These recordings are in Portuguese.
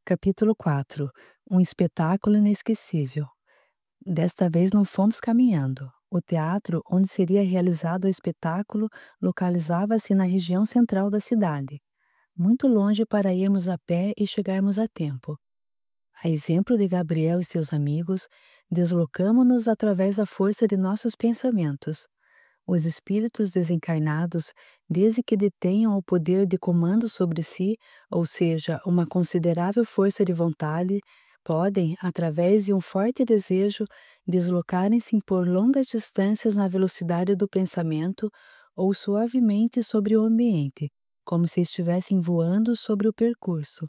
Capítulo 4. Um espetáculo inesquecível. Desta vez não fomos caminhando. O teatro onde seria realizado o espetáculo localizava-se na região central da cidade, muito longe para irmos a pé e chegarmos a tempo. A exemplo de Gabriel e seus amigos, deslocamo-nos através da força de nossos pensamentos. Os espíritos desencarnados, desde que detenham o poder de comando sobre si, ou seja, uma considerável força de vontade, podem, através de um forte desejo, deslocarem-se por longas distâncias na velocidade do pensamento ou suavemente sobre o ambiente, como se estivessem voando sobre o percurso.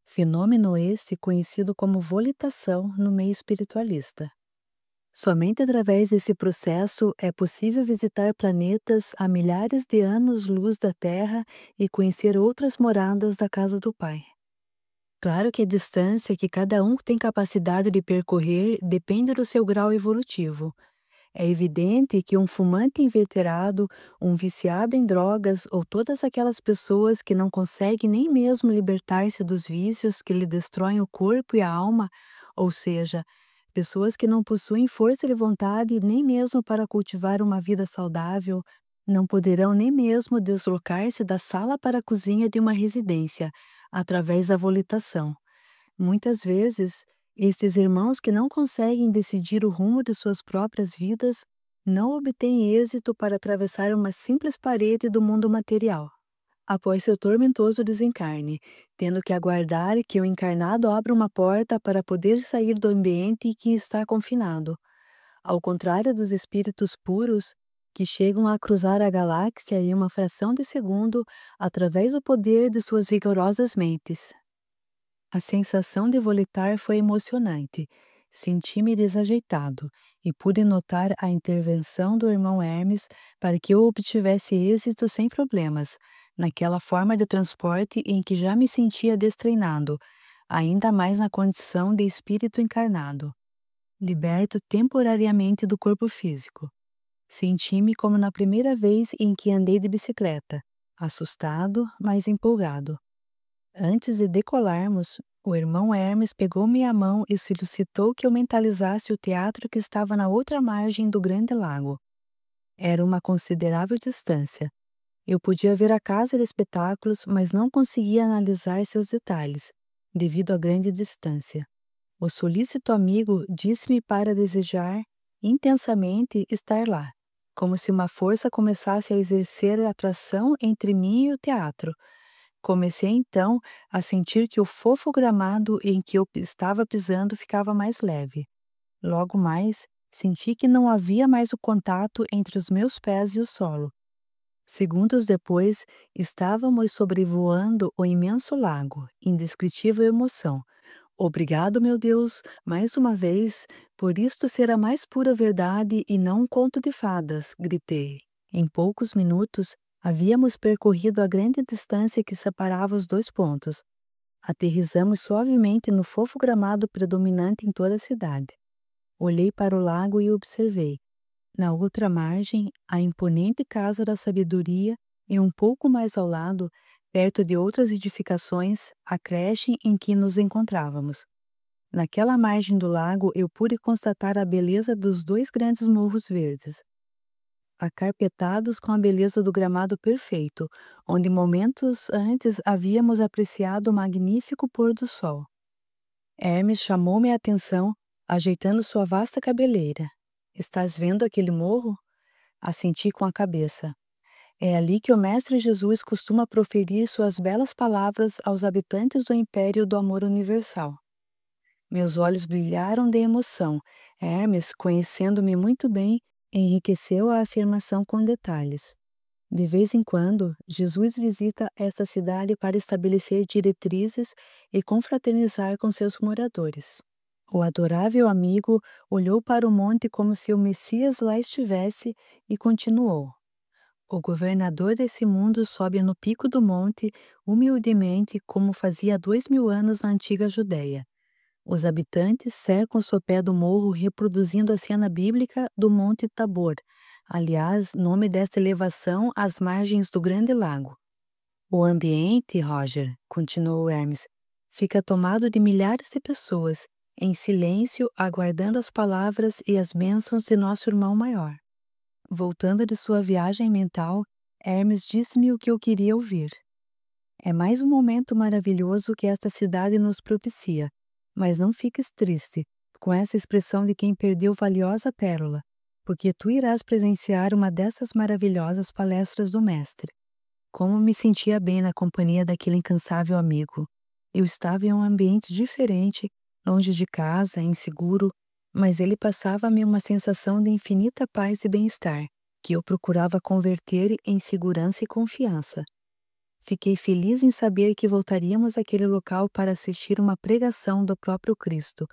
Fenômeno este conhecido como volitação no meio espiritualista. Somente através desse processo é possível visitar planetas a milhares de anos-luz da Terra e conhecer outras moradas da casa do Pai. Claro que a distância que cada um tem capacidade de percorrer depende do seu grau evolutivo. É evidente que um fumante inveterado, um viciado em drogas ou todas aquelas pessoas que não conseguem nem mesmo libertar-se dos vícios que lhe destroem o corpo e a alma, ou seja, pessoas que não possuem força de vontade nem mesmo para cultivar uma vida saudável, não poderão nem mesmo deslocar-se da sala para a cozinha de uma residência, através da volitação. Muitas vezes, estes irmãos que não conseguem decidir o rumo de suas próprias vidas não obtêm êxito para atravessar uma simples parede do mundo material. Após seu tormentoso desencarne, tendo que aguardar que o encarnado abra uma porta para poder sair do ambiente em que está confinado. Ao contrário dos espíritos puros, que chegam a cruzar a galáxia em uma fração de segundo através do poder de suas vigorosas mentes. A sensação de volitar foi emocionante. Senti-me desajeitado e pude notar a intervenção do irmão Hermes para que eu obtivesse êxito sem problemas, naquela forma de transporte em que já me sentia destreinado, ainda mais na condição de espírito encarnado, liberto temporariamente do corpo físico. Senti-me como na primeira vez em que andei de bicicleta, assustado, mas empolgado. Antes de decolarmos, o irmão Hermes pegou-me a mão e solicitou que eu mentalizasse o teatro que estava na outra margem do grande lago. Era uma considerável distância. Eu podia ver a casa de espetáculos, mas não conseguia analisar seus detalhes, devido à grande distância. O solícito amigo disse-me para desejar intensamente estar lá, como se uma força começasse a exercer atração entre mim e o teatro. Comecei então a sentir que o fofo gramado em que eu estava pisando ficava mais leve. Logo mais, senti que não havia mais o contato entre os meus pés e o solo. Segundos depois, estávamos sobrevoando o imenso lago, indescritível emoção. Obrigado, meu Deus, mais uma vez, por isto ser a mais pura verdade e não um conto de fadas, gritei. Em poucos minutos, havíamos percorrido a grande distância que separava os dois pontos. Aterrissamos suavemente no fofo gramado predominante em toda a cidade. Olhei para o lago e observei. Na outra margem, a imponente Casa da Sabedoria e um pouco mais ao lado, perto de outras edificações, a creche em que nos encontrávamos. Naquela margem do lago eu pude constatar a beleza dos dois grandes morros verdes, acarpetados com a beleza do gramado perfeito, onde momentos antes havíamos apreciado o magnífico pôr do sol. Hermes chamou-me a atenção, ajeitando sua vasta cabeleira. Estás vendo aquele morro? Assenti com a cabeça. É ali que o Mestre Jesus costuma proferir suas belas palavras aos habitantes do Império do Amor Universal. Meus olhos brilharam de emoção. Hermes, conhecendo-me muito bem, enriqueceu a afirmação com detalhes. De vez em quando, Jesus visita essa cidade para estabelecer diretrizes e confraternizar com seus moradores. O adorável amigo olhou para o monte como se o Messias lá estivesse e continuou. O governador desse mundo sobe no pico do monte, humildemente, como fazia há 2000 anos na antiga Judéia. Os habitantes cercam o sopé do morro reproduzindo a cena bíblica do Monte Tabor, aliás, nome desta elevação às margens do Grande Lago. O ambiente, Roger, continuou Hermes, fica tomado de milhares de pessoas, em silêncio, aguardando as palavras e as bênçãos de nosso irmão maior. Voltando de sua viagem mental, Hermes disse-me o que eu queria ouvir. É mais um momento maravilhoso que esta cidade nos propicia, mas não fiques triste com essa expressão de quem perdeu valiosa pérola, porque tu irás presenciar uma dessas maravilhosas palestras do mestre. Como me sentia bem na companhia daquele incansável amigo. Eu estava em um ambiente diferente, longe de casa, inseguro, mas ele passava-me uma sensação de infinita paz e bem-estar, que eu procurava converter em segurança e confiança. Fiquei feliz em saber que voltaríamos àquele local para assistir uma pregação do próprio Cristo.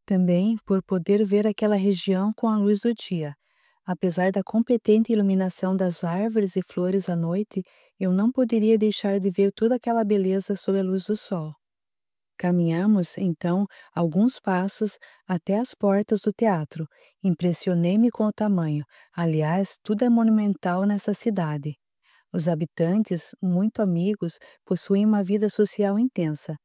Também por poder ver aquela região com a luz do dia. Apesar da competente iluminação das árvores e flores à noite, eu não poderia deixar de ver toda aquela beleza sob a luz do sol. Caminhamos, então, alguns passos até as portas do teatro. Impressionei-me com o tamanho. Aliás, tudo é monumental nessa cidade. Os habitantes, muito amigos, possuem uma vida social intensa.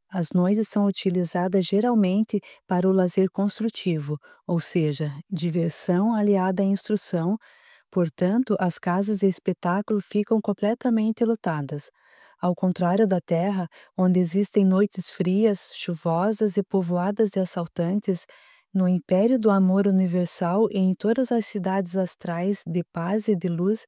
As noites são utilizadas geralmente para o lazer construtivo, ou seja, diversão aliada à instrução, portanto, as casas de espetáculo ficam completamente lotadas. Ao contrário da Terra, onde existem noites frias, chuvosas e povoadas de assaltantes, no império do amor universal e em todas as cidades astrais de paz e de luz,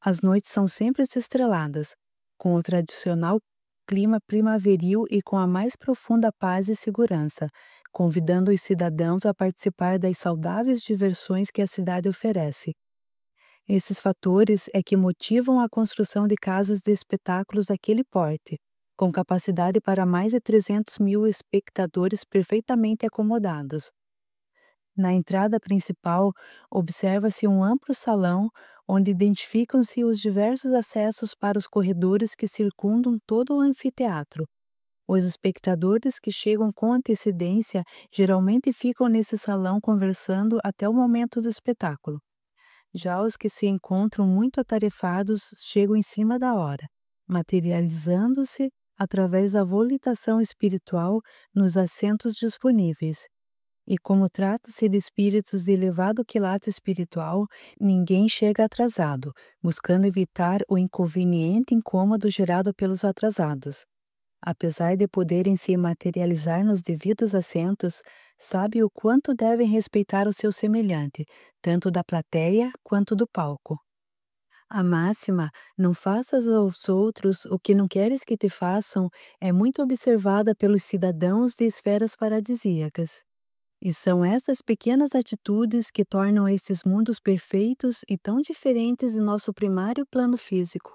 as noites são sempre estreladas, com o tradicional clima primaveril e com a mais profunda paz e segurança, convidando os cidadãos a participar das saudáveis diversões que a cidade oferece. Esses fatores é que motivam a construção de casas de espetáculos daquele porte, com capacidade para mais de 300 mil espectadores perfeitamente acomodados. Na entrada principal, observa-se um amplo salão onde identificam-se os diversos acessos para os corredores que circundam todo o anfiteatro. Os espectadores que chegam com antecedência geralmente ficam nesse salão conversando até o momento do espetáculo. Já os que se encontram muito atarefados chegam em cima da hora, materializando-se através da volitação espiritual nos assentos disponíveis. E como trata-se de espíritos de elevado quilate espiritual, ninguém chega atrasado, buscando evitar o inconveniente incômodo gerado pelos atrasados. Apesar de poderem se materializar nos devidos assentos, sabe o quanto devem respeitar o seu semelhante, tanto da plateia quanto do palco. A máxima, não faças aos outros o que não queres que te façam, é muito observada pelos cidadãos de esferas paradisíacas. E são essas pequenas atitudes que tornam esses mundos perfeitos e tão diferentes de nosso primário plano físico.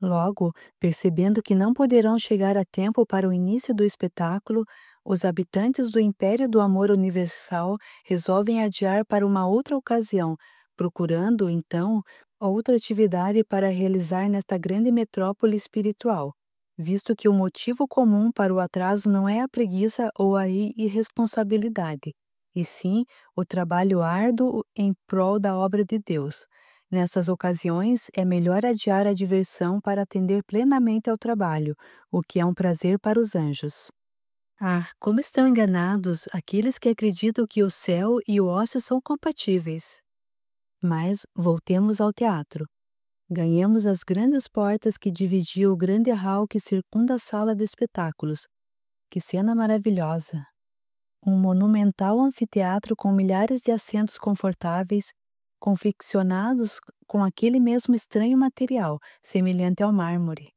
Logo, percebendo que não poderão chegar a tempo para o início do espetáculo, os habitantes do Império do Amor Universal resolvem adiar para uma outra ocasião, procurando, então, outra atividade para realizar nesta grande metrópole espiritual, visto que o motivo comum para o atraso não é a preguiça ou a irresponsabilidade, e sim o trabalho árduo em prol da obra de Deus. Nessas ocasiões, é melhor adiar a diversão para atender plenamente ao trabalho, o que é um prazer para os anjos. Ah, como estão enganados aqueles que acreditam que o céu e o ócio são compatíveis. Mas voltemos ao teatro. Ganhamos as grandes portas que dividiam o grande hall que circunda a sala de espetáculos. Que cena maravilhosa! Um monumental anfiteatro com milhares de assentos confortáveis, confeccionados com aquele mesmo estranho material, semelhante ao mármore.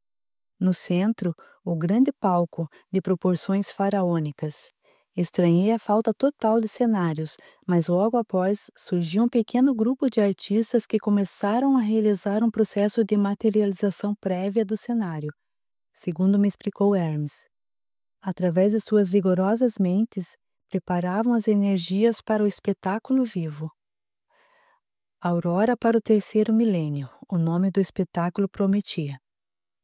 No centro, o grande palco, de proporções faraônicas. Estranhei a falta total de cenários, mas logo após surgiu um pequeno grupo de artistas que começaram a realizar um processo de materialização prévia do cenário, segundo me explicou Hermes. Através de suas vigorosas mentes, preparavam as energias para o espetáculo vivo. Aurora para o terceiro milênio, o nome do espetáculo prometia.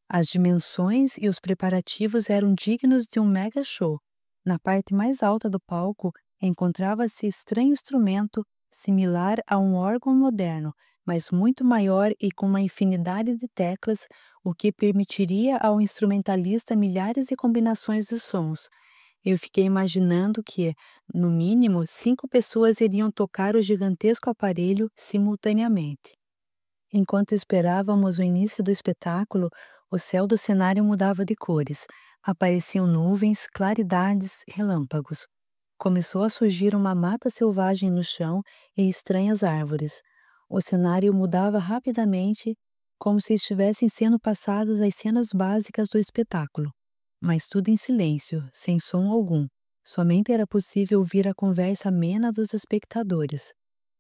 As dimensões e os preparativos eram dignos de um mega show. Na parte mais alta do palco encontrava-se estranho instrumento similar a um órgão moderno, mas muito maior e com uma infinidade de teclas, o que permitiria ao instrumentalista milhares de combinações de sons. Eu fiquei imaginando que, no mínimo, 5 pessoas iriam tocar o gigantesco aparelho simultaneamente. Enquanto esperávamos o início do espetáculo, o céu do cenário mudava de cores. Apareciam nuvens, claridades, relâmpagos. Começou a surgir uma mata selvagem no chão e estranhas árvores. O cenário mudava rapidamente, como se estivessem sendo passadas as cenas básicas do espetáculo. Mas tudo em silêncio, sem som algum. Somente era possível ouvir a conversa amena dos espectadores.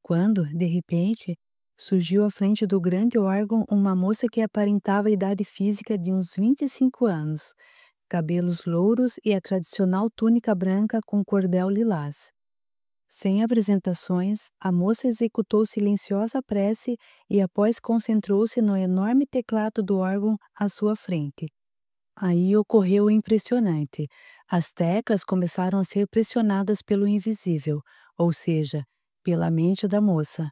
Quando, de repente, surgiu à frente do grande órgão uma moça que aparentava a idade física de uns 25 anos, cabelos louros e a tradicional túnica branca com cordel lilás. Sem apresentações, a moça executou silenciosa prece e após concentrou-se no enorme teclado do órgão à sua frente. Aí ocorreu o impressionante. As teclas começaram a ser pressionadas pelo invisível, ou seja, pela mente da moça.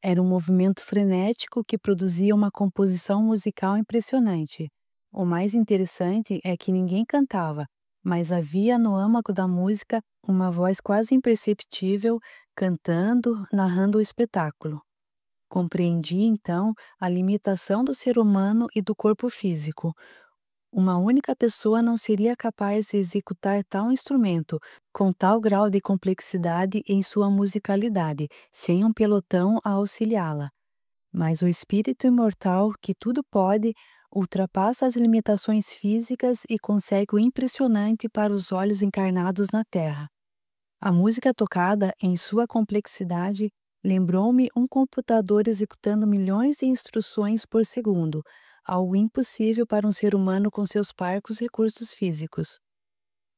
Era um movimento frenético que produzia uma composição musical impressionante. O mais interessante é que ninguém cantava, mas havia no âmago da música uma voz quase imperceptível cantando, narrando o espetáculo. Compreendi então a limitação do ser humano e do corpo físico. Uma única pessoa não seria capaz de executar tal instrumento com tal grau de complexidade em sua musicalidade, sem um pelotão a auxiliá-la. Mas o espírito imortal, que tudo pode, ultrapassa as limitações físicas e consegue o impressionante para os olhos encarnados na Terra. A música tocada, em sua complexidade, lembrou-me um computador executando milhões de instruções por segundo, algo impossível para um ser humano com seus parcos recursos físicos.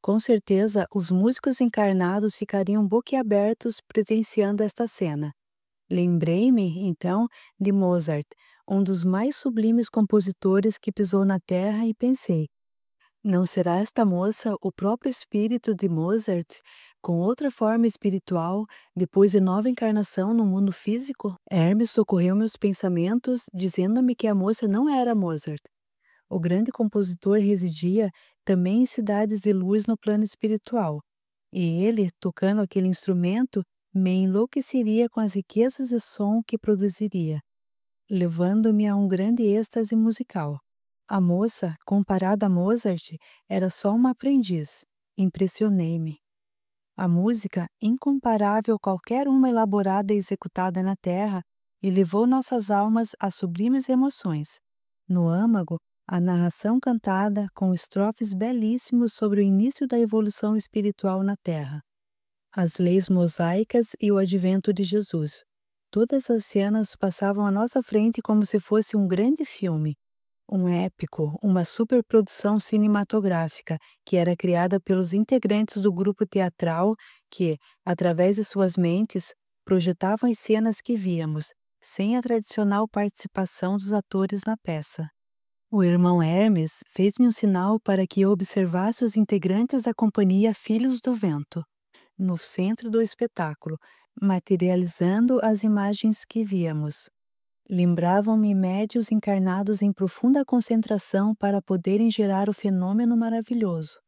Com certeza, os músicos encarnados ficariam boquiabertos presenciando esta cena. Lembrei-me, então, de Mozart, um dos mais sublimes compositores que pisou na Terra, e pensei: não será esta moça o próprio espírito de Mozart, com outra forma espiritual, depois de nova encarnação no mundo físico? Hermes socorreu meus pensamentos, dizendo-me que a moça não era Mozart. O grande compositor residia também em cidades de luz no plano espiritual, e ele, tocando aquele instrumento, me enlouqueceria com as riquezas de som que produziria, levando-me a um grande êxtase musical. A moça, comparada a Mozart, era só uma aprendiz. Impressionei-me. A música, incomparável a qualquer uma elaborada e executada na Terra, elevou nossas almas a sublimes emoções. No âmago, a narração cantada com estrofes belíssimos sobre o início da evolução espiritual na Terra, as leis mosaicas e o advento de Jesus. Todas as cenas passavam à nossa frente como se fosse um grande filme, um épico, uma superprodução cinematográfica que era criada pelos integrantes do grupo teatral que, através de suas mentes, projetavam as cenas que víamos, sem a tradicional participação dos atores na peça. O irmão Hermes fez-me um sinal para que eu observasse os integrantes da companhia Filhos do Vento, no centro do espetáculo, materializando as imagens que víamos. Lembravam-me médiuns encarnados em profunda concentração para poderem gerar o fenômeno maravilhoso.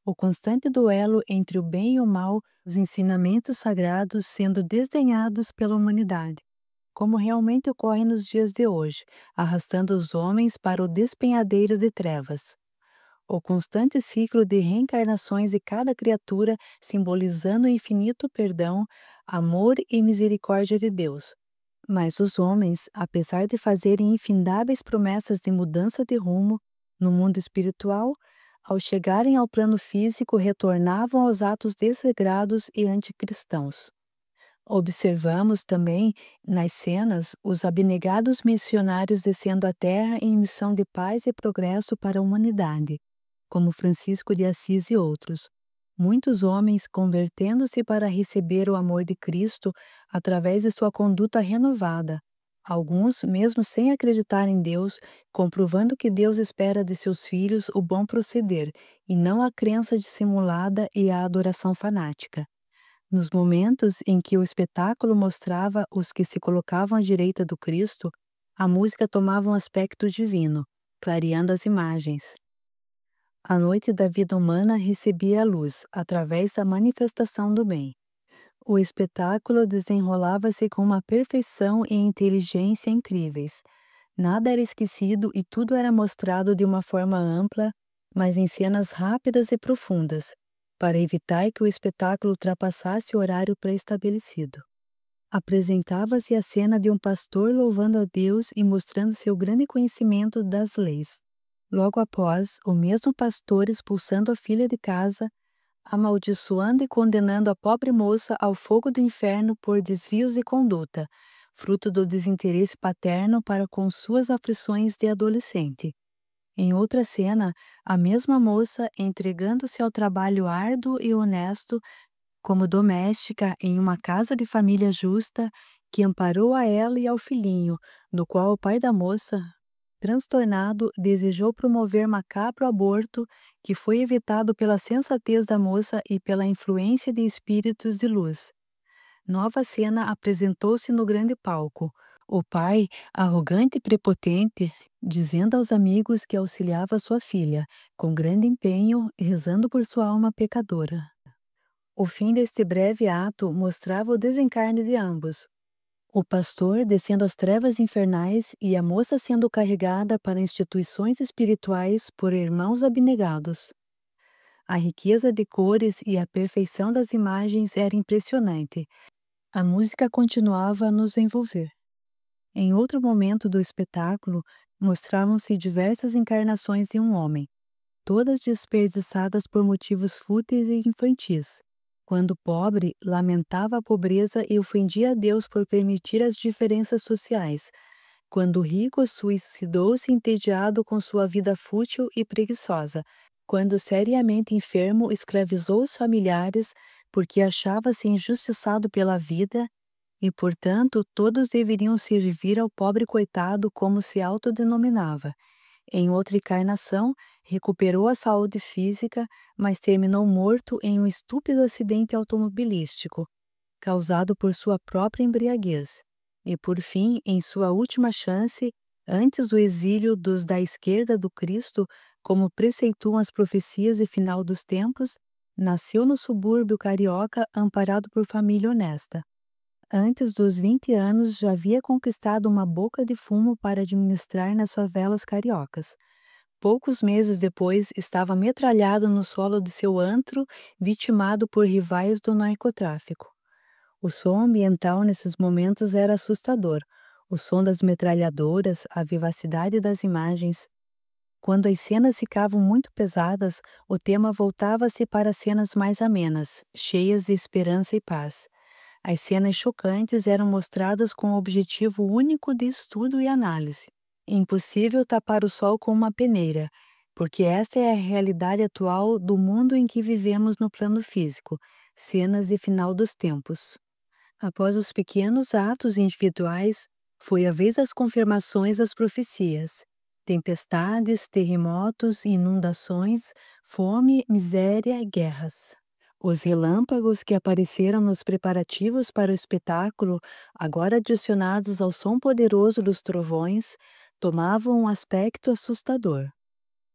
O constante duelo entre o bem e o mal, os ensinamentos sagrados sendo desdenhados pela humanidade, como realmente ocorre nos dias de hoje, arrastando os homens para o despenhadeiro de trevas. O constante ciclo de reencarnações de cada criatura simbolizando o infinito perdão, amor e misericórdia de Deus. Mas os homens, apesar de fazerem infindáveis promessas de mudança de rumo no mundo espiritual, ao chegarem ao plano físico retornavam aos atos desregrados e anticristãos. Observamos também, nas cenas, os abnegados missionários descendo à Terra em missão de paz e progresso para a humanidade, como Francisco de Assis e outros. Muitos homens convertendo-se para receber o amor de Cristo através de sua conduta renovada. Alguns, mesmo sem acreditar em Deus, comprovando que Deus espera de seus filhos o bom proceder, e não a crença dissimulada e a adoração fanática. Nos momentos em que o espetáculo mostrava os que se colocavam à direita do Cristo, a música tomava um aspecto divino, clareando as imagens. A noite da vida humana recebia a luz através da manifestação do bem. O espetáculo desenrolava-se com uma perfeição e inteligência incríveis. Nada era esquecido e tudo era mostrado de uma forma ampla, mas em cenas rápidas e profundas, para evitar que o espetáculo ultrapassasse o horário pré-estabelecido. Apresentava-se a cena de um pastor louvando a Deus e mostrando seu grande conhecimento das leis. Logo após, o mesmo pastor expulsando a filha de casa, amaldiçoando e condenando a pobre moça ao fogo do inferno por desvios de conduta, fruto do desinteresse paterno para com suas aflições de adolescente. Em outra cena, a mesma moça, entregando-se ao trabalho árduo e honesto como doméstica em uma casa de família justa, que amparou a ela e ao filhinho, no qual o pai da moça, transtornado, desejou promover macabro aborto, que foi evitado pela sensatez da moça e pela influência de espíritos de luz. Nova cena apresentou-se no grande palco. O pai, arrogante e prepotente, dizendo aos amigos que auxiliava sua filha, com grande empenho, rezando por sua alma pecadora. O fim deste breve ato mostrava o desencarne de ambos. O pastor descendo às trevas infernais e a moça sendo carregada para instituições espirituais por irmãos abnegados. A riqueza de cores e a perfeição das imagens era impressionante. A música continuava a nos envolver. Em outro momento do espetáculo, mostravam-se diversas encarnações de um homem, todas desperdiçadas por motivos fúteis e infantis. Quando pobre, lamentava a pobreza e ofendia a Deus por permitir as diferenças sociais. Quando rico, suicidou-se entediado com sua vida fútil e preguiçosa. Quando seriamente enfermo, escravizou os familiares porque achava-se injustiçado pela vida e, portanto, todos deveriam servir ao pobre coitado como se autodenominava. Em outra encarnação, recuperou a saúde física, mas terminou morto em um estúpido acidente automobilístico, causado por sua própria embriaguez. E, por fim, em sua última chance, antes do exílio dos da esquerda do Cristo, como preceituam as profecias de final dos tempos, nasceu no subúrbio carioca amparado por família honesta. Antes dos 20 anos já havia conquistado uma boca de fumo para administrar nas favelas cariocas. Poucos meses depois estava metralhado no solo de seu antro, vitimado por rivais do narcotráfico. O som ambiental nesses momentos era assustador. O som das metralhadoras, a vivacidade das imagens. Quando as cenas ficavam muito pesadas, o tema voltava-se para cenas mais amenas, cheias de esperança e paz. As cenas chocantes eram mostradas com o objetivo único de estudo e análise. Impossível tapar o sol com uma peneira, porque esta é a realidade atual do mundo em que vivemos no plano físico, cenas de final dos tempos. Após os pequenos atos individuais, foi a vez das confirmações das profecias. Tempestades, terremotos, inundações, fome, miséria e guerras. Os relâmpagos que apareceram nos preparativos para o espetáculo, agora adicionados ao som poderoso dos trovões, tomavam um aspecto assustador.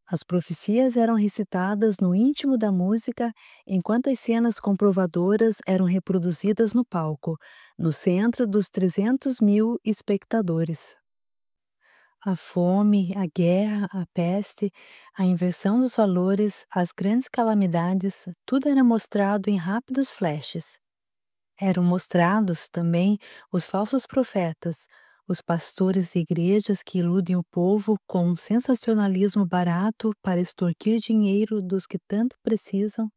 As profecias eram recitadas no íntimo da música, enquanto as cenas comprovadoras eram reproduzidas no palco, no centro dos 300.000 espectadores. A fome, a guerra, a peste, a inversão dos valores, as grandes calamidades, tudo era mostrado em rápidos flashes. Eram mostrados também os falsos profetas, os pastores de igrejas que iludem o povo com um sensacionalismo barato para extorquir dinheiro dos que tanto precisam.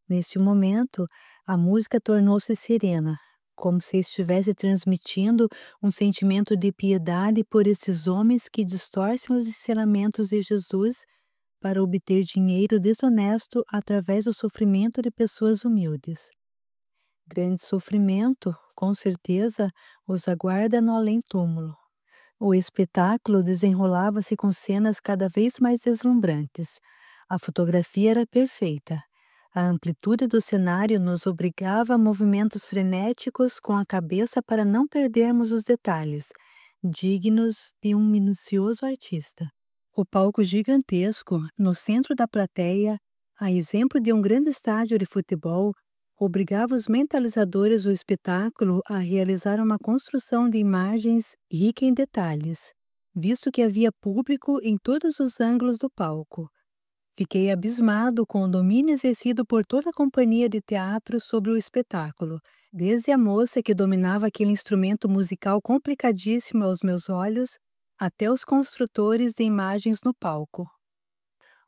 Neste momento, a música tornou-se serena, como se estivesse transmitindo um sentimento de piedade por esses homens que distorcem os ensinamentos de Jesus para obter dinheiro desonesto através do sofrimento de pessoas humildes. Grande sofrimento, com certeza, os aguarda no além-túmulo. O espetáculo desenrolava-se com cenas cada vez mais deslumbrantes. A fotografia era perfeita. A amplitude do cenário nos obrigava a movimentos frenéticos com a cabeça para não perdermos os detalhes, dignos de um minucioso artista. O palco gigantesco, no centro da plateia, a exemplo de um grande estádio de futebol, obrigava os mentalizadores do espetáculo a realizar uma construção de imagens rica em detalhes, visto que havia público em todos os ângulos do palco. Fiquei abismado com o domínio exercido por toda a companhia de teatro sobre o espetáculo, desde a moça que dominava aquele instrumento musical complicadíssimo aos meus olhos, até os construtores de imagens no palco.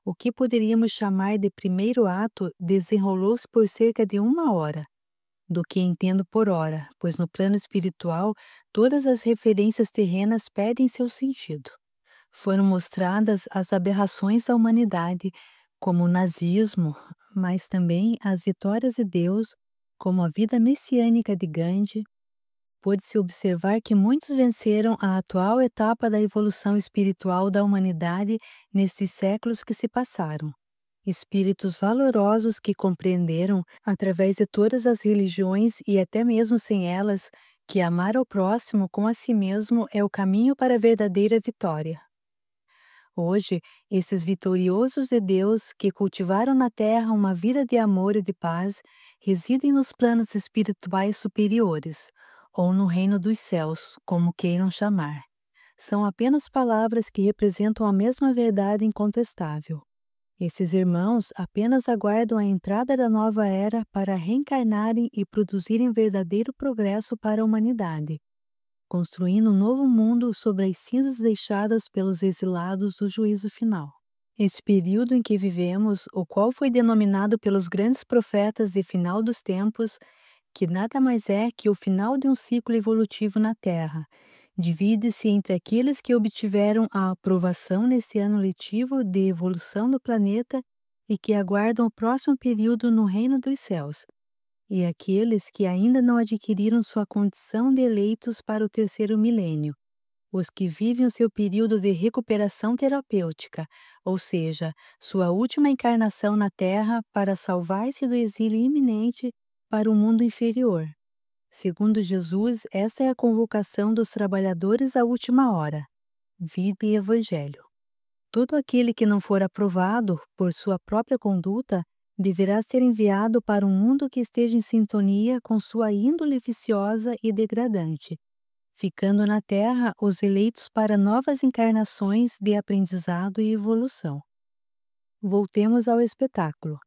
O que poderíamos chamar de primeiro ato desenrolou-se por cerca de 1 hora, do que entendo por hora, pois no plano espiritual todas as referências terrenas perdem seu sentido. Foram mostradas as aberrações da humanidade, como o nazismo, mas também as vitórias de Deus, como a vida messiânica de Gandhi. Pôde-se observar que muitos venceram a atual etapa da evolução espiritual da humanidade nesses séculos que se passaram. Espíritos valorosos que compreenderam, através de todas as religiões e até mesmo sem elas, que amar ao próximo como a si mesmo é o caminho para a verdadeira vitória. Hoje, esses vitoriosos de Deus que cultivaram na terra uma vida de amor e de paz residem nos planos espirituais superiores, ou no reino dos céus, como queiram chamar. São apenas palavras que representam a mesma verdade incontestável. Esses irmãos apenas aguardam a entrada da nova era para reencarnarem e produzirem verdadeiro progresso para a humanidade, construindo um novo mundo sobre as cinzas deixadas pelos exilados do juízo final. Esse período em que vivemos, o qual foi denominado pelos grandes profetas de final dos tempos, que nada mais é que o final de um ciclo evolutivo na Terra, divide-se entre aqueles que obtiveram a aprovação nesse ano letivo de evolução do planeta e que aguardam o próximo período no reino dos céus, e aqueles que ainda não adquiriram sua condição de eleitos para o terceiro milênio, os que vivem o seu período de recuperação terapêutica, ou seja, sua última encarnação na Terra para salvar-se do exílio iminente para o mundo inferior. Segundo Jesus, essa é a convocação dos trabalhadores à última hora, vida e evangelho. Todo aquele que não for aprovado por sua própria conduta deverá ser enviado para um mundo que esteja em sintonia com sua índole viciosa e degradante, ficando na Terra os eleitos para novas encarnações de aprendizado e evolução. Voltemos ao espetáculo.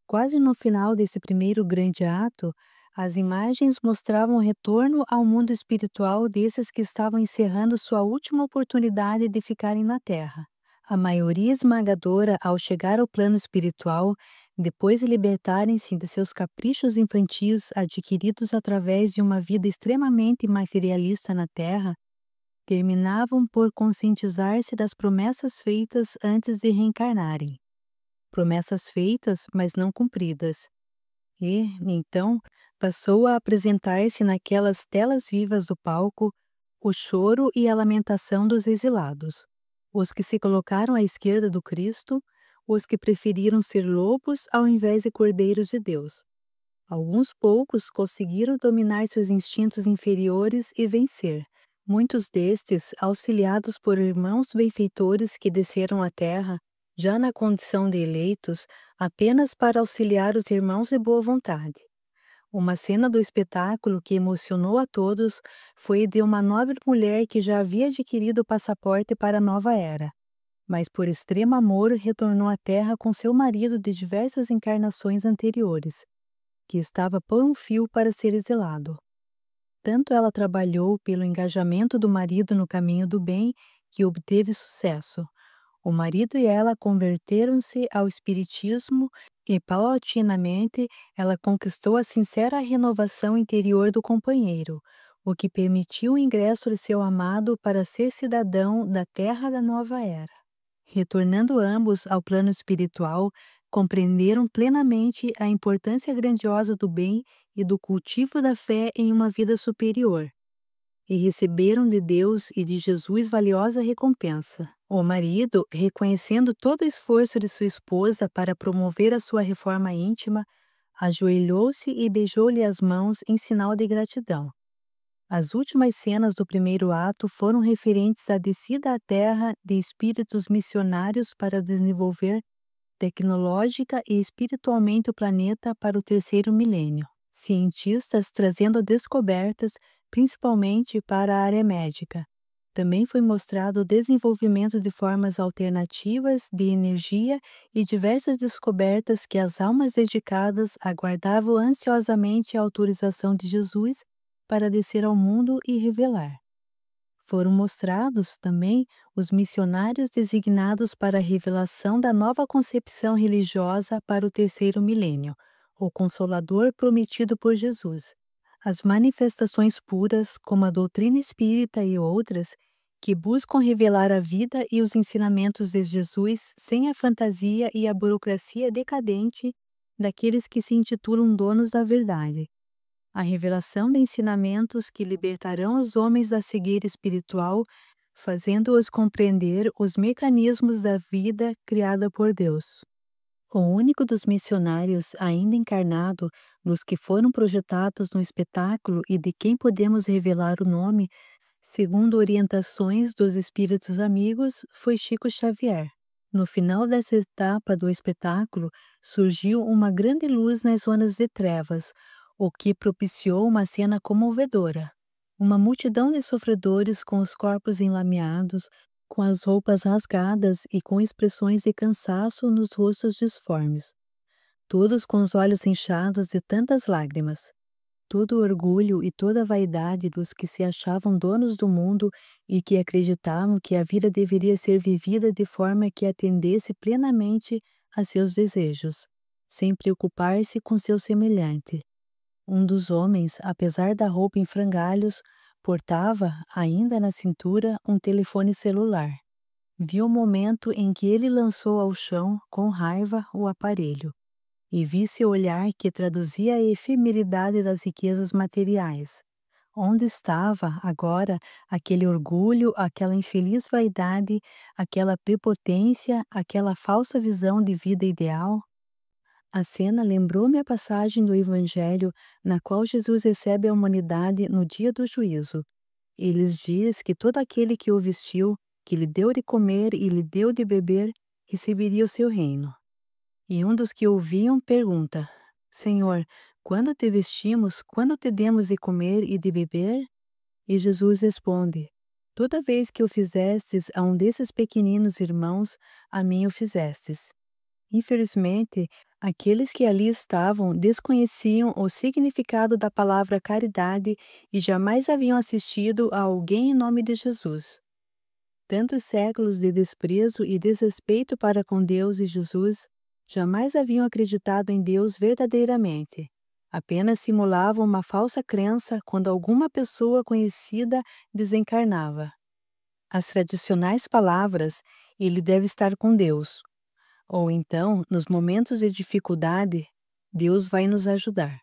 Quase no final desse primeiro grande ato, as imagens mostravam o retorno ao mundo espiritual desses que estavam encerrando sua última oportunidade de ficarem na Terra. A maioria esmagadora, ao chegar ao plano espiritual, depois de libertarem-se de seus caprichos infantis adquiridos através de uma vida extremamente materialista na Terra, terminavam por conscientizar-se das promessas feitas antes de reencarnarem. Promessas feitas, mas não cumpridas. E, então, passou a apresentar-se naquelas telas vivas do palco o choro e a lamentação dos exilados, os que se colocaram à esquerda do Cristo, os que preferiram ser lobos ao invés de cordeiros de Deus. Alguns poucos conseguiram dominar seus instintos inferiores e vencer. Muitos destes, auxiliados por irmãos benfeitores que desceram à terra, já na condição de eleitos, apenas para auxiliar os irmãos de boa vontade. Uma cena do espetáculo que emocionou a todos foi de uma nobre mulher que já havia adquirido o passaporte para a nova era, mas por extremo amor retornou à Terra com seu marido de diversas encarnações anteriores, que estava por um fio para ser exilado. Tanto ela trabalhou pelo engajamento do marido no caminho do bem que obteve sucesso. O marido e ela converteram-se ao espiritismo e, paulatinamente, ela conquistou a sincera renovação interior do companheiro, o que permitiu o ingresso de seu amado para ser cidadão da terra da nova era. Retornando ambos ao plano espiritual, compreenderam plenamente a importância grandiosa do bem e do cultivo da fé em uma vida superior, e receberam de Deus e de Jesus valiosa recompensa. O marido, reconhecendo todo o esforço de sua esposa para promover a sua reforma íntima, ajoelhou-se e beijou-lhe as mãos em sinal de gratidão. As últimas cenas do primeiro ato foram referentes à descida à Terra de espíritos missionários para desenvolver tecnológica e espiritualmente o planeta para o terceiro milênio. Cientistas trazendo descobertas, principalmente para a área médica. Também foi mostrado o desenvolvimento de formas alternativas de energia e diversas descobertas que as almas dedicadas aguardavam ansiosamente a autorização de Jesus para descer ao mundo e revelar. Foram mostrados também os missionários designados para a revelação da nova concepção religiosa para o terceiro milênio, o Consolador prometido por Jesus. As manifestações puras, como a doutrina espírita e outras, que buscam revelar a vida e os ensinamentos de Jesus sem a fantasia e a burocracia decadente daqueles que se intitulam donos da verdade. A revelação de ensinamentos que libertarão os homens da cegueira espiritual, fazendo-os compreender os mecanismos da vida criada por Deus. O único dos missionários ainda encarnado, dos que foram projetados no espetáculo e de quem podemos revelar o nome, segundo orientações dos espíritos amigos, foi Chico Xavier. No final dessa etapa do espetáculo, surgiu uma grande luz nas zonas de trevas, o que propiciou uma cena comovedora. Uma multidão de sofredores com os corpos enlameados, com as roupas rasgadas e com expressões de cansaço nos rostos disformes. Todos com os olhos inchados de tantas lágrimas. Todo o orgulho e toda a vaidade dos que se achavam donos do mundo e que acreditavam que a vida deveria ser vivida de forma que atendesse plenamente a seus desejos, sem preocupar-se com seu semelhante. Um dos homens, apesar da roupa em frangalhos, portava, ainda na cintura, um telefone celular. Vi o momento em que ele lançou ao chão, com raiva, o aparelho, e vi seu olhar que traduzia a efemeridade das riquezas materiais. Onde estava, agora, aquele orgulho, aquela infeliz vaidade, aquela prepotência, aquela falsa visão de vida ideal? A cena lembrou-me a passagem do Evangelho na qual Jesus recebe a humanidade no dia do juízo. Ele lhes diz que todo aquele que o vestiu, que lhe deu de comer e lhe deu de beber, receberia o seu reino. E um dos que ouviam pergunta: Senhor, quando te vestimos, quando te demos de comer e de beber? E Jesus responde: Toda vez que o fizestes a um desses pequeninos irmãos, a mim o fizestes. Infelizmente, aqueles que ali estavam desconheciam o significado da palavra caridade e jamais haviam assistido a alguém em nome de Jesus. Tantos séculos de desprezo e desrespeito para com Deus e Jesus, jamais haviam acreditado em Deus verdadeiramente. Apenas simulavam uma falsa crença quando alguma pessoa conhecida desencarnava. As tradicionais palavras, ele deve estar com Deus. Ou então, nos momentos de dificuldade, Deus vai nos ajudar.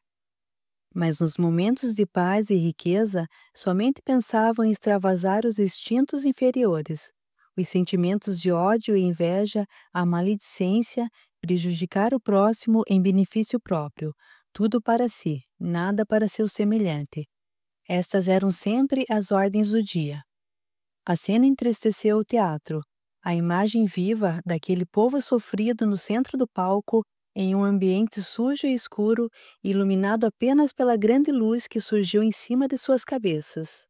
Mas nos momentos de paz e riqueza, somente pensavam em extravasar os instintos inferiores, os sentimentos de ódio e inveja, a maledicência, prejudicar o próximo em benefício próprio, tudo para si, nada para seu semelhante. Estas eram sempre as ordens do dia. A cena entristeceu o teatro. A imagem viva daquele povo sofrido no centro do palco, em um ambiente sujo e escuro, iluminado apenas pela grande luz que surgiu em cima de suas cabeças.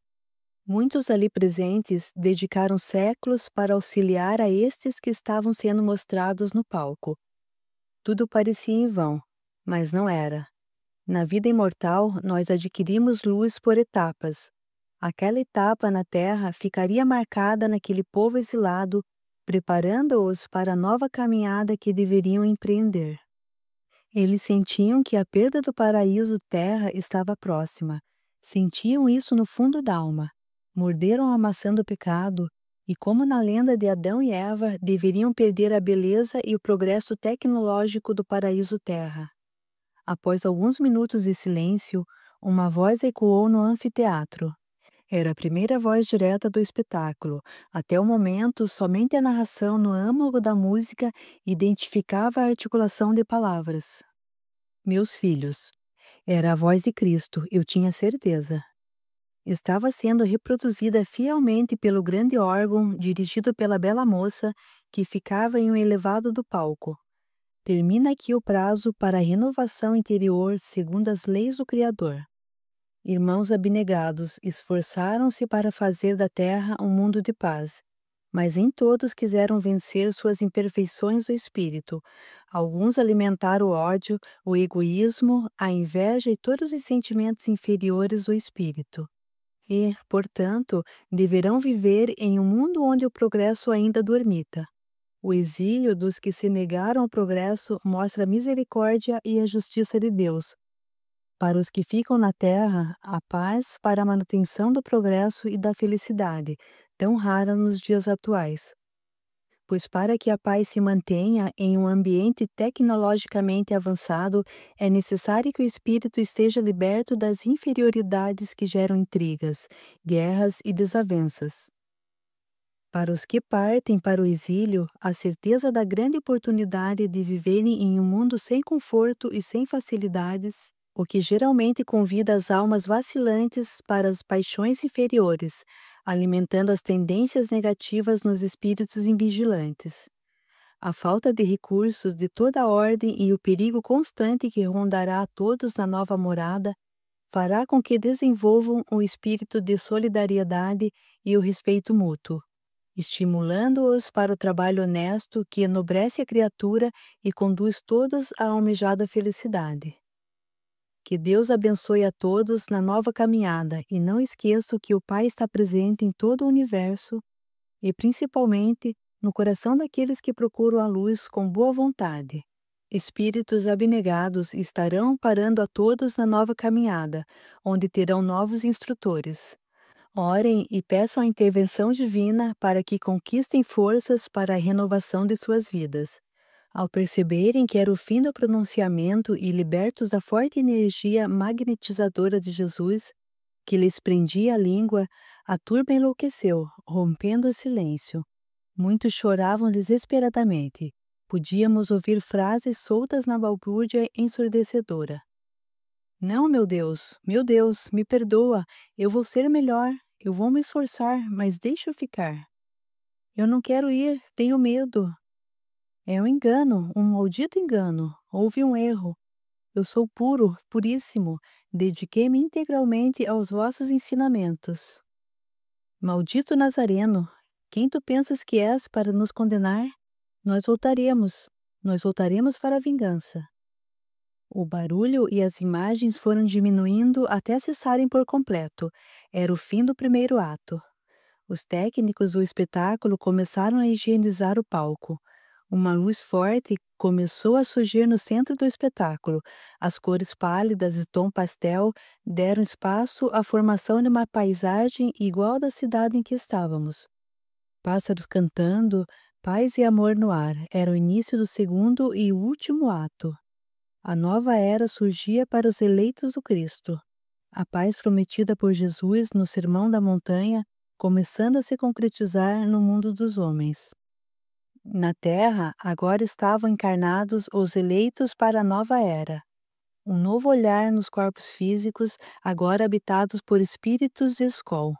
Muitos ali presentes dedicaram séculos para auxiliar a estes que estavam sendo mostrados no palco. Tudo parecia em vão, mas não era. Na vida imortal, nós adquirimos luz por etapas. Aquela etapa na Terra ficaria marcada naquele povo exilado, preparando-os para a nova caminhada que deveriam empreender. Eles sentiam que a perda do paraíso terra estava próxima. Sentiam isso no fundo da alma. Morderam a maçã do pecado e, como na lenda de Adão e Eva, deveriam perder a beleza e o progresso tecnológico do paraíso terra. Após alguns minutos de silêncio, uma voz ecoou no anfiteatro. Era a primeira voz direta do espetáculo. Até o momento, somente a narração no âmago da música identificava a articulação de palavras. Meus filhos. Era a voz de Cristo, eu tinha certeza. Estava sendo reproduzida fielmente pelo grande órgão dirigido pela bela moça que ficava em um elevado do palco. Termina aqui o prazo para a renovação interior segundo as leis do Criador. Irmãos abnegados esforçaram-se para fazer da terra um mundo de paz, mas em todos quiseram vencer suas imperfeições do espírito. Alguns alimentaram o ódio, o egoísmo, a inveja e todos os sentimentos inferiores do espírito. E, portanto, deverão viver em um mundo onde o progresso ainda dormita. O exílio dos que se negaram ao progresso mostra a misericórdia e a justiça de Deus. Para os que ficam na terra, a paz para a manutenção do progresso e da felicidade, tão rara nos dias atuais. Pois para que a paz se mantenha em um ambiente tecnologicamente avançado, é necessário que o espírito esteja liberto das inferioridades que geram intrigas, guerras e desavenças. Para os que partem para o exílio, a certeza da grande oportunidade de viverem em um mundo sem conforto e sem facilidades, o que geralmente convida as almas vacilantes para as paixões inferiores, alimentando as tendências negativas nos espíritos invigilantes. A falta de recursos de toda a ordem e o perigo constante que rondará a todos na nova morada fará com que desenvolvam o espírito de solidariedade e o respeito mútuo, estimulando-os para o trabalho honesto que enobrece a criatura e conduz todos à almejada felicidade. Que Deus abençoe a todos na nova caminhada e não esqueçam que o Pai está presente em todo o universo e, principalmente, no coração daqueles que procuram a luz com boa vontade. Espíritos abnegados estarão amparando a todos na nova caminhada, onde terão novos instrutores. Orem e peçam a intervenção divina para que conquistem forças para a renovação de suas vidas. Ao perceberem que era o fim do pronunciamento e libertos da forte energia magnetizadora de Jesus, que lhes prendia a língua, a turba enlouqueceu, rompendo o silêncio. Muitos choravam desesperadamente. Podíamos ouvir frases soltas na balbúrdia ensurdecedora. Não, meu Deus, me perdoa, eu vou ser melhor, eu vou me esforçar, mas deixa eu ficar. Eu não quero ir, tenho medo. É um engano, um maldito engano. Houve um erro. Eu sou puro, puríssimo. Dediquei-me integralmente aos vossos ensinamentos. Maldito Nazareno, quem tu pensas que és para nos condenar? Nós voltaremos para a vingança. O barulho e as imagens foram diminuindo até cessarem por completo. Era o fim do primeiro ato. Os técnicos do espetáculo começaram a higienizar o palco. Uma luz forte começou a surgir no centro do espetáculo. As cores pálidas e tom pastel deram espaço à formação de uma paisagem igual da cidade em que estávamos. Pássaros cantando, paz e amor no ar, era o início do segundo e último ato. A nova era surgia para os eleitos do Cristo. A paz prometida por Jesus no Sermão da Montanha, começando a se concretizar no mundo dos homens. Na terra, agora estavam encarnados os eleitos para a nova era. Um novo olhar nos corpos físicos, agora habitados por espíritos de escol.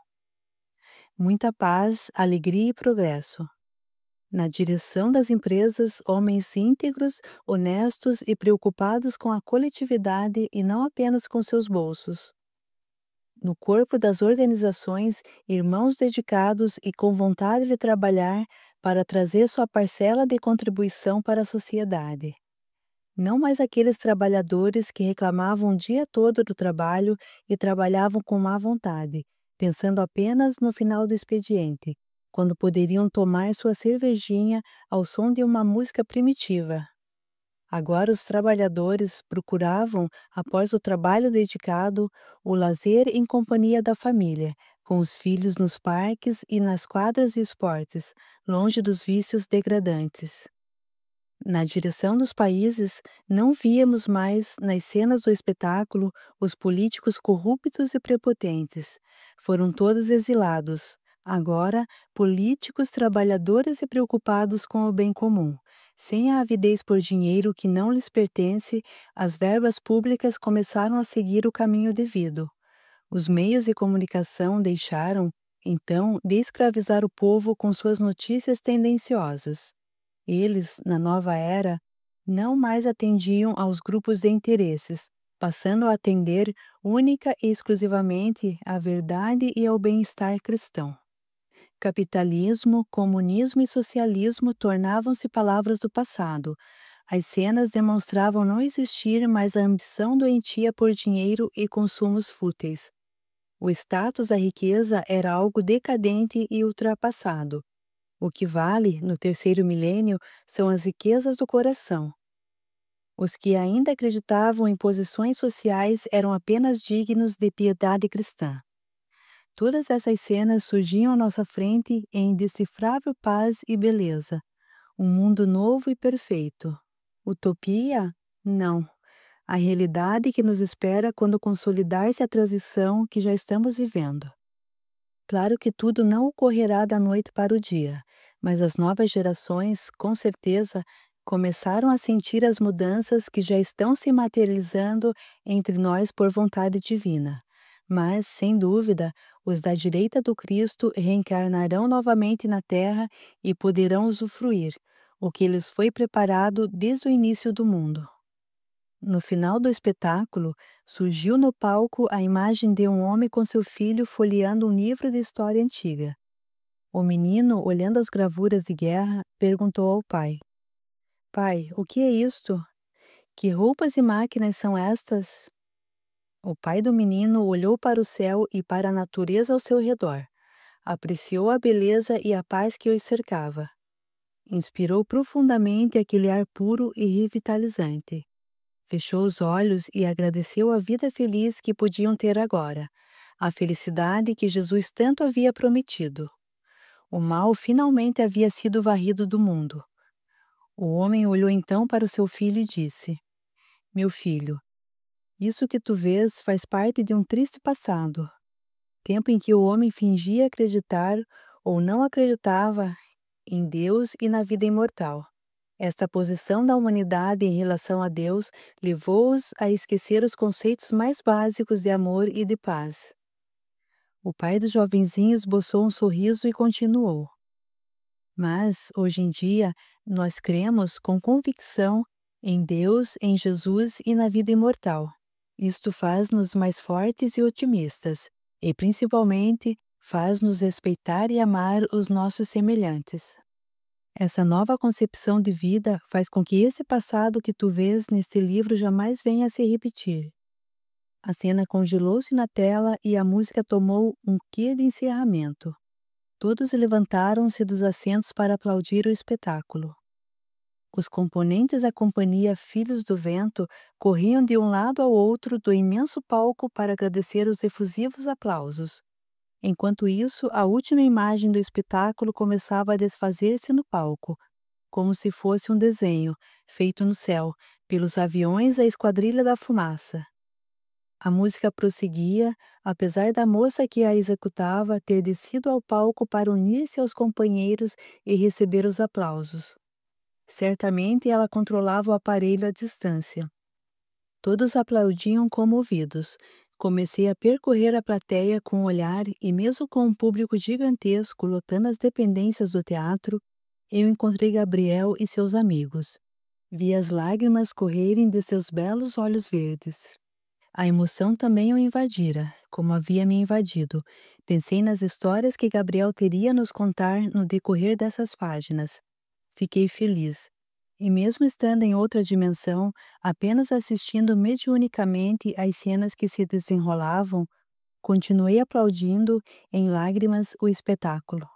Muita paz, alegria e progresso. Na direção das empresas, homens íntegros, honestos e preocupados com a coletividade e não apenas com seus bolsos. No corpo das organizações, irmãos dedicados e com vontade de trabalhar para trazer sua parcela de contribuição para a sociedade. Não mais aqueles trabalhadores que reclamavam o dia todo do trabalho e trabalhavam com má vontade, pensando apenas no final do expediente, quando poderiam tomar sua cervejinha ao som de uma música primitiva. Agora os trabalhadores procuravam, após o trabalho dedicado, o lazer em companhia da família, com os filhos nos parques e nas quadras de esportes, longe dos vícios degradantes. Na direção dos países, não víamos mais, nas cenas do espetáculo, os políticos corruptos e prepotentes, foram todos exilados. Agora, políticos, trabalhadores e preocupados com o bem comum. Sem a avidez por dinheiro que não lhes pertence, as verbas públicas começaram a seguir o caminho devido. Os meios de comunicação deixaram, então, de escravizar o povo com suas notícias tendenciosas. Eles, na nova era, não mais atendiam aos grupos de interesses, passando a atender única e exclusivamente à verdade e ao bem-estar cristão. Capitalismo, comunismo e socialismo tornavam-se palavras do passado. As cenas demonstravam não existir mais a ambição doentia por dinheiro e consumos fúteis. O status da riqueza era algo decadente e ultrapassado. O que vale, no terceiro milênio, são as riquezas do coração. Os que ainda acreditavam em posições sociais eram apenas dignos de piedade cristã. Todas essas cenas surgiam à nossa frente em indecifrável paz e beleza. Um mundo novo e perfeito. Utopia? Não. A realidade que nos espera quando consolidar-se a transição que já estamos vivendo. Claro que tudo não ocorrerá da noite para o dia, mas as novas gerações, com certeza, começaram a sentir as mudanças que já estão se materializando entre nós por vontade divina. Mas, sem dúvida, os da direita do Cristo reencarnarão novamente na Terra e poderão usufruir o que lhes foi preparado desde o início do mundo. No final do espetáculo, surgiu no palco a imagem de um homem com seu filho folheando um livro de história antiga. O menino, olhando as gravuras de guerra, perguntou ao pai: Pai, o que é isto? Que roupas e máquinas são estas? O pai do menino olhou para o céu e para a natureza ao seu redor. Apreciou a beleza e a paz que os cercava. Inspirou profundamente aquele ar puro e revitalizante. Fechou os olhos e agradeceu a vida feliz que podiam ter agora, a felicidade que Jesus tanto havia prometido. O mal finalmente havia sido varrido do mundo. O homem olhou então para o seu filho e disse: Meu filho, isso que tu vês faz parte de um triste passado, tempo em que o homem fingia acreditar ou não acreditava em Deus e na vida imortal. Esta posição da humanidade em relação a Deus levou-os a esquecer os conceitos mais básicos de amor e de paz. O pai do jovenzinho esboçou um sorriso e continuou: Mas, hoje em dia, nós cremos com convicção em Deus, em Jesus e na vida imortal. Isto faz-nos mais fortes e otimistas, e principalmente faz-nos respeitar e amar os nossos semelhantes. Essa nova concepção de vida faz com que esse passado que tu vês nesse livro jamais venha a se repetir. A cena congelou-se na tela e a música tomou um quê de encerramento. Todos levantaram-se dos assentos para aplaudir o espetáculo. Os componentes da companhia Filhos do Vento corriam de um lado ao outro do imenso palco para agradecer os efusivos aplausos. Enquanto isso, a última imagem do espetáculo começava a desfazer-se no palco, como se fosse um desenho, feito no céu, pelos aviões da Esquadrilha da Fumaça. A música prosseguia, apesar da moça que a executava ter descido ao palco para unir-se aos companheiros e receber os aplausos. Certamente ela controlava o aparelho à distância. Todos aplaudiam comovidos. Comecei a percorrer a plateia com o olhar e mesmo com um público gigantesco lotando as dependências do teatro, eu encontrei Gabriel e seus amigos. Vi as lágrimas correrem de seus belos olhos verdes. A emoção também o invadira, como havia me invadido. Pensei nas histórias que Gabriel teria a nos contar no decorrer dessas páginas. Fiquei feliz. E mesmo estando em outra dimensão, apenas assistindo mediunicamente às cenas que se desenrolavam, continuei aplaudindo em lágrimas o espetáculo.